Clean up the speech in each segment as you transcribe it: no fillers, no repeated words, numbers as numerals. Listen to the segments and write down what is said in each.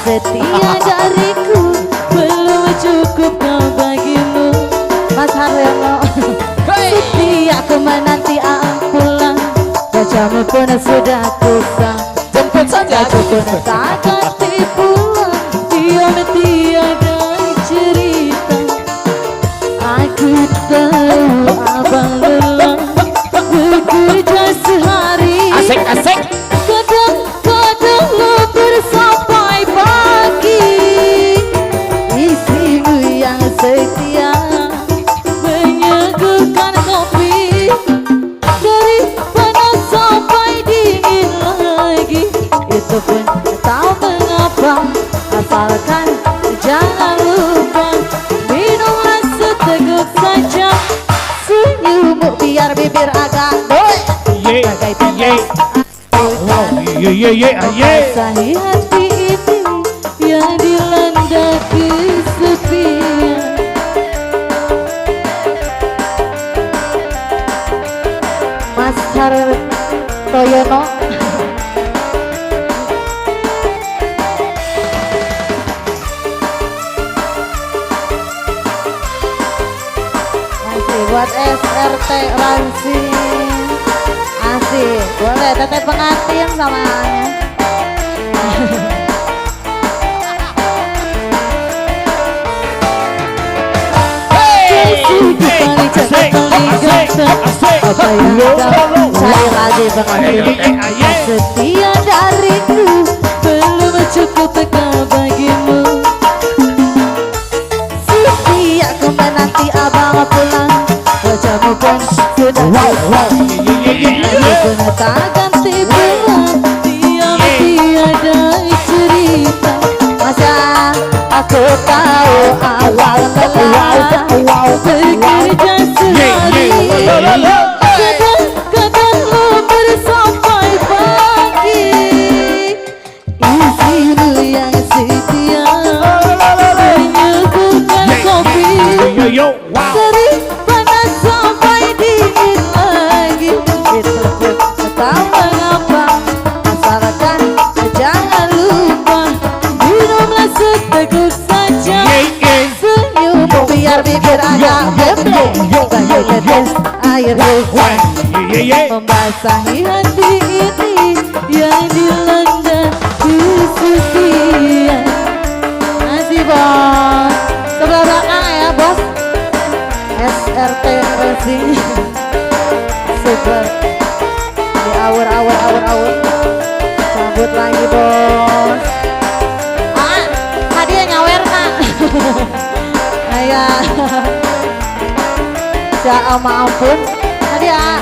setia dariku belum cukup kau bagimu. Mas Haryono setia aku menanti pulang. Wajahmu pun sudah kusam, jemput saja aku pun tak ganti pulang. Diam tiada cerita, aku tahu abang lelah bekerja sehari. Asik. Kadang-kadang lembur sampai pagi. Istrimu yang setia menyuguhkan kopi dari panas sampai dingin lagi. Itu pun tak mengapa, asalkan jangan lupa minumlah seteguk saja. Senyummu biar bibir agak bagai tetes. Basahi hati ini yang dilanda kesepian. Mas Haryono masih buat SRT langsing. Asik, boleh teteh pengantin sama apa yang kau cari lagi pengantin. Setia dariku belum cukup kau bagimu. Setia aku menanti abang pulang. Wajahmu pun sudah aku pun tak ganti pulang. Diam tiada cerita. Masa aku tahu awal lelah bekerja sehari. Kadang-kadang lembur sampai pagi. Istrimu yang setia menyuguhkan kopi dari panas sampai dingin lagi. Itu pun tak mengapa, asalkan jangan lupa minumlah seteguk saja. Senyummu biar bibir agak gembleng bagai tetes air hujan membasahi hati ini yang dilanda kesepian. Masih bos, sebelah belakang ya bos. SRT Racing super di awur cabut lagi bos. Hadiah nyawer nak. Ayah ya ampun hadiah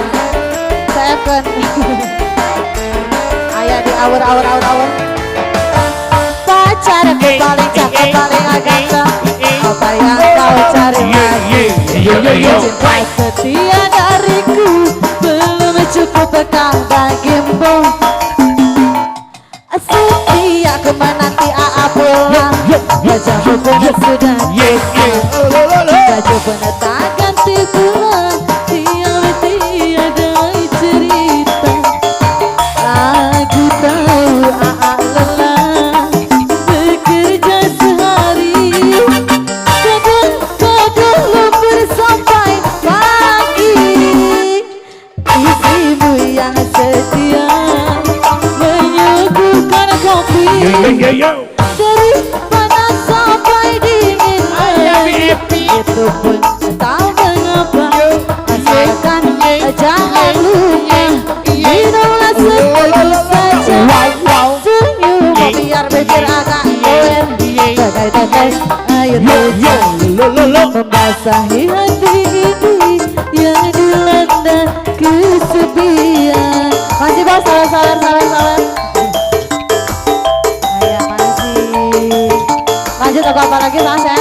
saya kan ayah di awur pacarku paling cakep paling ganteng. Apa yang kau cari lagi? Cinta setia dariku belum cukup kau bagimu. Setia aku menanti pulang. Wajahmu pun sudah baju pun tak ganti pulang. Diam tiada cerita, aku tahu lelah bekerja sehari. Kadang-kadang lembur sampai pagi. Istrimu yang setia menyuguhkan kopi dari panas sampai dingin lagi. Itu pun tak mengapa, asalkan jangan lupa minumlah seteguk saja. Senyummu biar bibir agak goyang bagai tetes air hujan membasahi hati ini yang dilanda kesepian. Masih bos, sabar. Ayah masih lanjut apa lagi mas ya?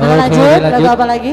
Lanjut, lagu apa lagi?